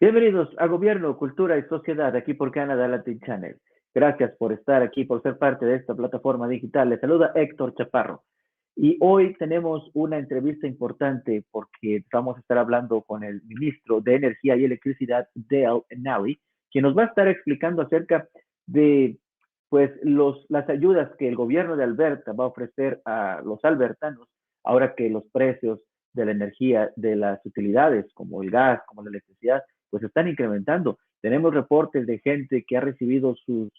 Bienvenidos a Gobierno, Cultura y Sociedad, aquí por Canadá Latin Channel. Gracias por estar aquí, por ser parte de esta plataforma digital. Les saluda Héctor Chaparro. Y hoy tenemos una entrevista importante porque vamos a estar hablando con el Ministro de Energía y Electricidad, Nally, quien nos va a estar explicando acerca de pues, las ayudas que el gobierno de Alberta va a ofrecer a los albertanos ahora que los precios de la energía, de las utilidades, como el gas, como la electricidad, pues están incrementando. Tenemos reportes de gente que ha recibido sus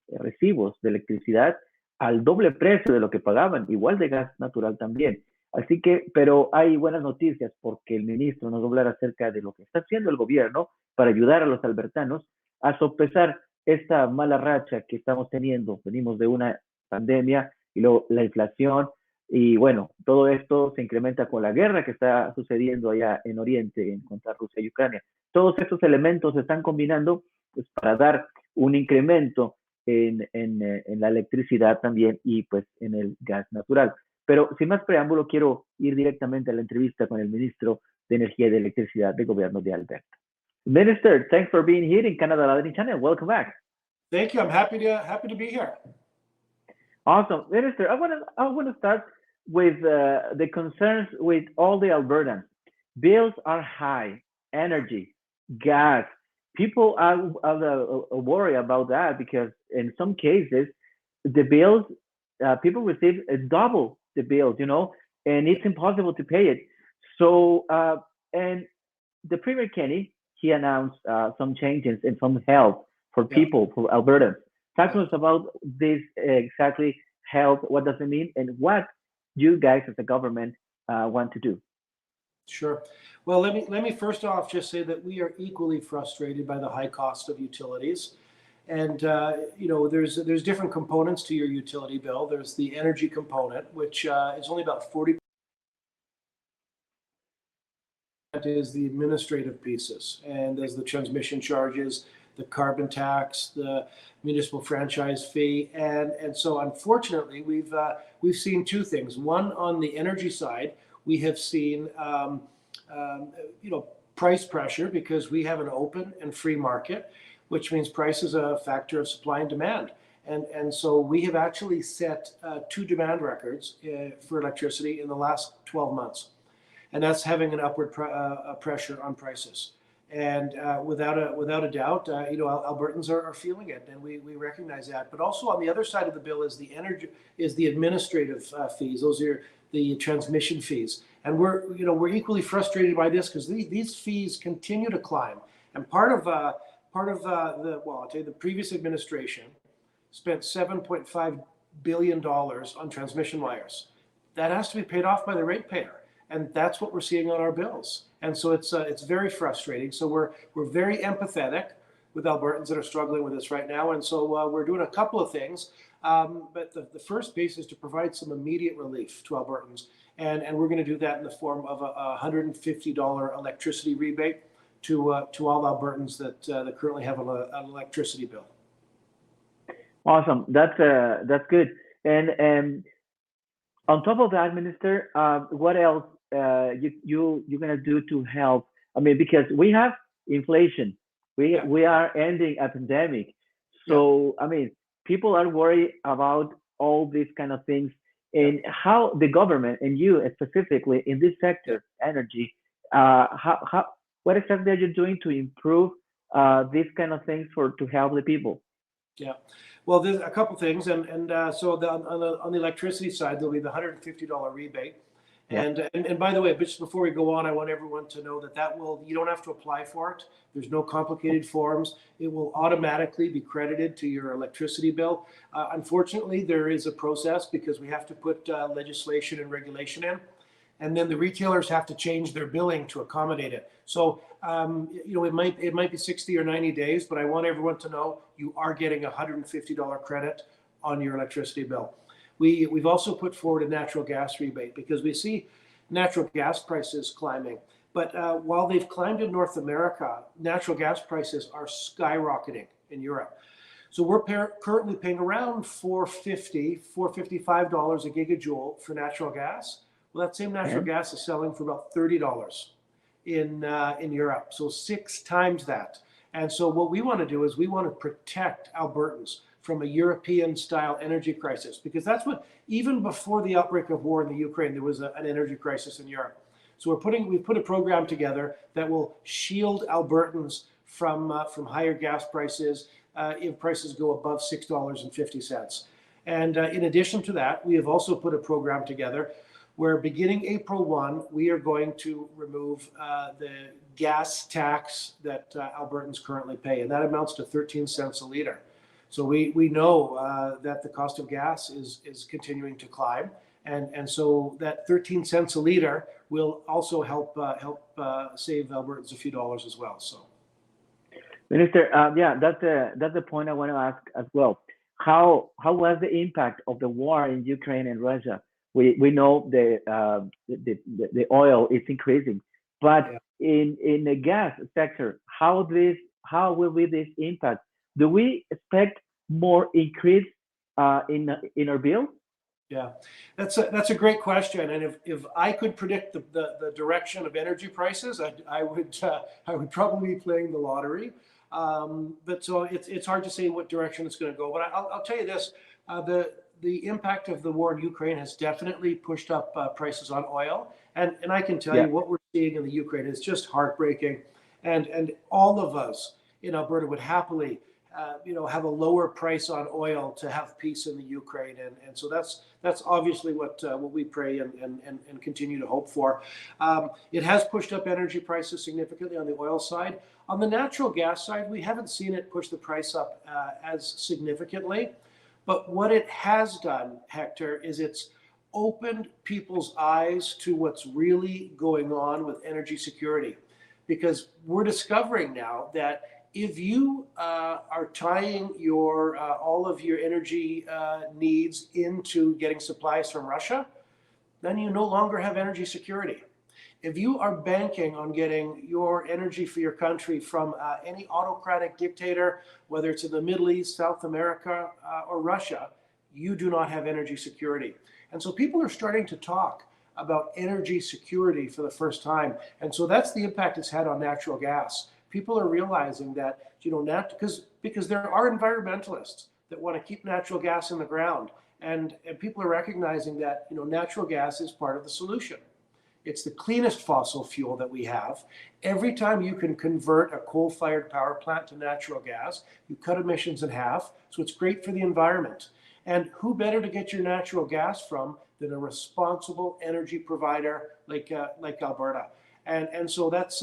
recibos de electricidad al doble precio de lo que pagaban, igual de gas natural también. Así que, pero hay buenas noticias porque el ministro nos va a hablar acerca de lo que está haciendo el gobierno para ayudar a los albertanos a sopesar esta mala racha que estamos teniendo. Venimos de una pandemia y luego la inflación, y bueno, todo esto se incrementa con la guerra que está sucediendo allá en Oriente, en contra Rusia y Ucrania. Todos estos elementos se están combinando pues, para dar un incremento en la electricidad también y pues en el gas natural. Pero sin más preámbulo, quiero ir directamente a la entrevista con el Ministro de Energía y de Electricidad del Gobierno de Alberta. Minister, thanks for being here in Canada Latin Channel. Welcome back. Thank you. I'm happy to be here. Awesome. Minister, I want to start with the concerns with all the Albertans. Bills are high, energy, gas. People are worried about that because in some cases, the bills, people receive double the bills, you know, and it's impossible to pay it. So, and the Premier Kenny, he announced some changes and some help for people, for Albertans. Talk to us about this exactly, help, what does it mean, and what you guys as a government want to do. Sure. Well, let me first off just say that we are equally frustrated by the high cost of utilities. And you know, there's different components to your utility bill. There's the energy component, which is only about 40%. Is the administrative pieces, and there's the transmission charges, the carbon tax, the municipal franchise fee, and so unfortunately we've seen two things. One, on the energy side, we have seen you know, price pressure because we have an open and free market, which means price is a factor of supply and demand. And so we have actually set two demand records for electricity in the last 12 months. And that's having an upward pressure on prices. And without a doubt, you know, Albertans are feeling it, and we recognize that. But also on the other side of the bill is the administrative fees. Those are the transmission fees, and we're equally frustrated by this because these fees continue to climb. And part of the previous administration spent $7.5 billion on transmission wires. That has to be paid off by the ratepayer. And that's what we're seeing on our bills. And so it's very frustrating. So we're very empathetic with Albertans that are struggling with this right now. And so we're doing a couple of things. But the first piece is to provide some immediate relief to Albertans. And we're going to do that in the form of a $150 electricity rebate to all Albertans that currently have an electricity bill. Awesome. That's good. And on top of that, Minister, what else you're gonna do to help? I mean, because we have inflation, we are ending a pandemic, so I mean, people are worried about all these kind of things, and how the government and you specifically in this sector, energy, what exactly are you doing to improve these kind of things to help the people? Yeah, well, there's a couple things, and so on the electricity side, there'll be the $150 rebate. And by the way, just before we go on, I want everyone to know that you don't have to apply for it. There's no complicated forms. It will automatically be credited to your electricity bill. Unfortunately, there is a process because we have to put legislation and regulation in, and then the retailers have to change their billing to accommodate it. So you know, it might be 60 or 90 days, but I want everyone to know you are getting a $150 credit on your electricity bill. We've also put forward a natural gas rebate because we see natural gas prices climbing. But while they've climbed in North America, natural gas prices are skyrocketing in Europe. So we're currently paying around $4.55 a gigajoule for natural gas. Well, that same natural gas is selling for about $30 in Europe, so 6 times that. And so what we want to do is we want to protect Albertans from a European-style energy crisis, because that's what, even before the outbreak of war in the Ukraine, there was an energy crisis in Europe. So we've put a program together that will shield Albertans from higher gas prices if prices go above $6.50. And in addition to that, we have also put a program together where beginning April 1, we are going to remove the gas tax that Albertans currently pay, and that amounts to 13 cents a liter. So we know that the cost of gas is continuing to climb, and so that 13 cents a liter will also help save Albertans a few dollars as well. So, Minister, yeah, that's the point I want to ask as well. How was the impact of the war in Ukraine and Russia? We know the oil is increasing, but yeah, in the gas sector, how will be this impact? Do we expect more increase in our bill? Yeah, that's a great question. And if I could predict the direction of energy prices, I would probably be playing the lottery. But so it's hard to say what direction it's going to go. But I'll tell you this: the impact of the war in Ukraine has definitely pushed up prices on oil, and I can tell you what we're seeing in the Ukraine is just heartbreaking, and all of us in Alberta would happily have a lower price on oil to have peace in the Ukraine, and so that's obviously what we pray and continue to hope for. It has pushed up energy prices significantly on the oil side. On the natural gas side, we haven't seen it push the price up as significantly, but what it has done, Hector, is it's opened people's eyes to what's really going on with energy security, because we're discovering now that if you are tying your all of your energy needs into getting supplies from Russia, then you no longer have energy security. If you are banking on getting your energy for your country from any autocratic dictator, whether it's in the Middle East, South America, or Russia, you do not have energy security. And so people are starting to talk about energy security for the first time. And so that's the impact it's had on natural gas. People are realizing that, because there are environmentalists that want to keep natural gas in the ground, and people are recognizing that natural gas is part of the solution. It's the cleanest fossil fuel that we have. Every time you can convert a coal-fired power plant to natural gas, you cut emissions in half. So it's great for the environment. And who better to get your natural gas from than a responsible energy provider like Alberta? And so that's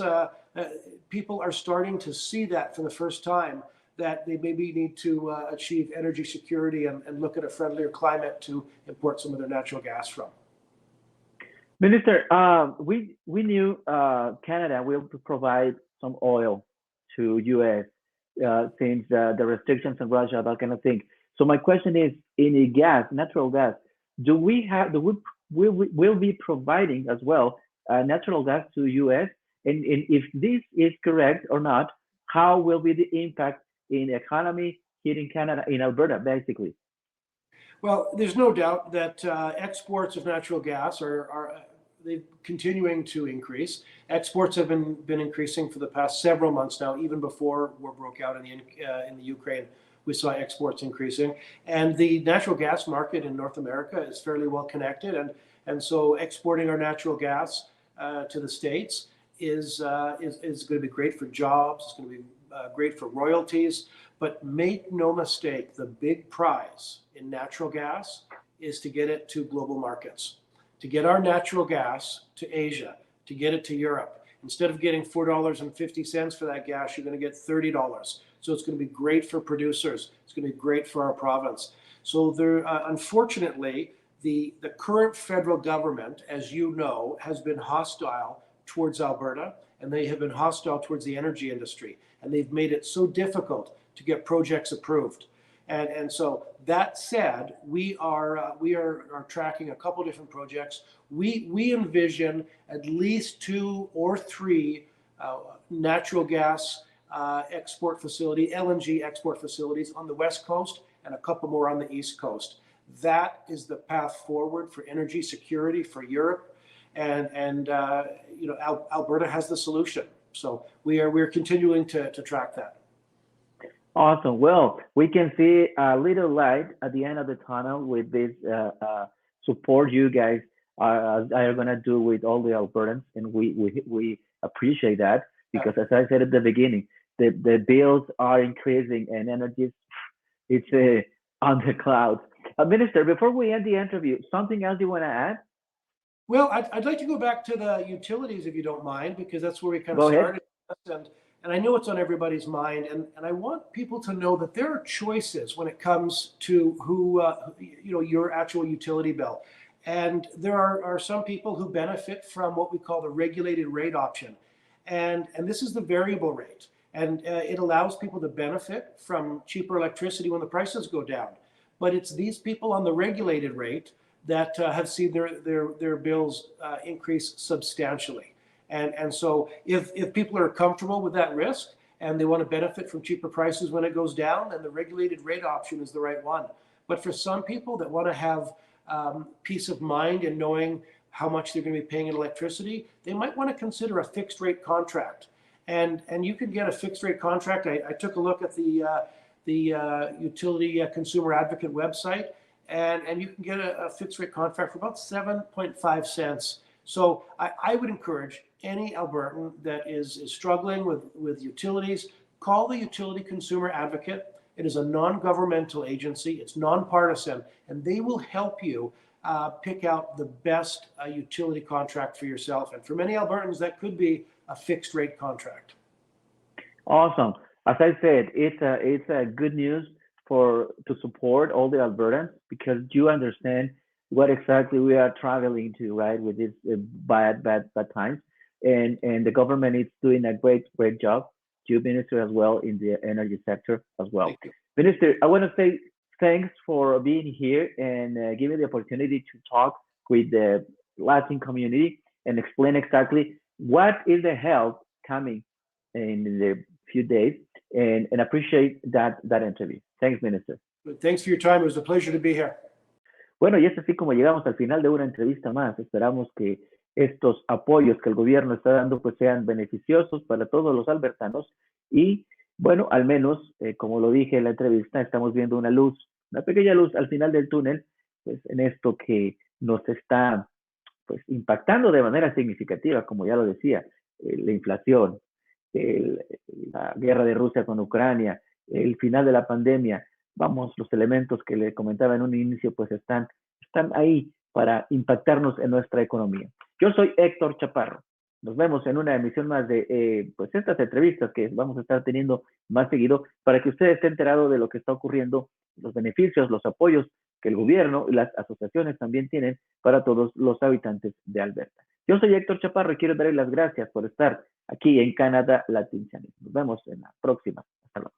people are starting to see that for the first time, that they maybe need to achieve energy security and look at a friendlier climate to import some of their natural gas from. Minister, we knew Canada will provide some oil to U.S. Since the restrictions on Russia, that kind of thing. So my question is, in the natural gas, will we be providing as well natural gas to U.S. and if this is correct or not, how will be the impact in the economy here in Canada, in Alberta, basically? Well, there's no doubt that exports of natural gas are continuing to increase. Exports have been increasing for the past several months now. Even before war broke out in the Ukraine, we saw exports increasing. And the natural gas market in North America is fairly well connected, and so exporting our natural gas to the States is going to be great for jobs. It's going to be great for royalties. But make no mistake, the big prize in natural gas is to get it to global markets, to get our natural gas to Asia, to get it to Europe. Instead of getting $4.50 for that gas, you're going to get $30. So it's going to be great for producers. It's going to be great for our province. So there, unfortunately, the current federal government, as you know, has been hostile towards Alberta, and they have been hostile towards the energy industry. And they've made it so difficult to get projects approved. And so that said, we are tracking a couple different projects. We envision at least 2 or 3 natural gas export facility, LNG export facilities on the West Coast and a couple more on the East Coast. That is the path forward for energy security for Europe. and you know, Alberta has the solution. So we're continuing to track that. Awesome. Well, we can see a little light at the end of the tunnel with this support you guys are going to do with all the Albertans, and we appreciate that, because as I said at the beginning, the bills are increasing and energy it's on the clouds. Minister, before we end the interview, something else you want to add? Well, I'd like to go back to the utilities, if you don't mind, because that's where we kind of Go started. ahead. And I know it's on everybody's mind, and I want people to know that there are choices when it comes to who, you know, your actual utility bill. And there are some people who benefit from what we call the regulated rate option. And this is the variable rate. And it allows people to benefit from cheaper electricity when the prices go down. But it's these people on the regulated rate that have seen their bills increase substantially. And so if people are comfortable with that risk and they want to benefit from cheaper prices when it goes down, then the regulated rate option is the right one. But for some people that want to have peace of mind in knowing how much they're going to be paying in electricity, they might want to consider a fixed rate contract. And you can get a fixed rate contract. I took a look at the Utility Consumer Advocate website, and you can get a fixed rate contract for about 7.5 cents. So I would encourage any Albertan that is struggling with utilities, call the Utility Consumer Advocate. It is a non-governmental agency. It's nonpartisan, and they will help you pick out the best utility contract for yourself. And for many Albertans, that could be a fixed rate contract. Awesome. As I said, it's a good news to support all the Albertans, because you understand what exactly we are traveling to, right, with these bad times, and the government is doing a great job. You, Minister, as well, in the energy sector as well. Minister, I want to say thanks for being here and giving the opportunity to talk with the Latin community and explain exactly what is the help coming in the few days, and appreciate that interview. Thanks, Minister. Thanks for your time. It was a pleasure to be here. Bueno, y es así como llegamos al final de una entrevista más. Esperamos que estos apoyos que el gobierno está dando pues sean beneficiosos para todos los albertanos, y bueno, al menos, como lo dije en la entrevista, estamos viendo una luz, una pequeña luz al final del túnel, pues en esto que nos está pues impactando de manera significativa, como ya lo decía, la inflación, la guerra de Rusia con Ucrania, el final de la pandemia. Vamos, los elementos que le comentaba en un inicio pues están ahí para impactarnos en nuestra economía. Yo soy Héctor Chaparro. Nos vemos en una emisión más de pues estas entrevistas que vamos a estar teniendo más seguido, para que usted esté enterado de lo que está ocurriendo, los beneficios, los apoyos que el gobierno y las asociaciones también tienen para todos los habitantes de Alberta. Yo soy Héctor Chaparro y quiero darles las gracias por estar aquí en Canadá Latin Channel. Nos vemos en la próxima. Hasta luego.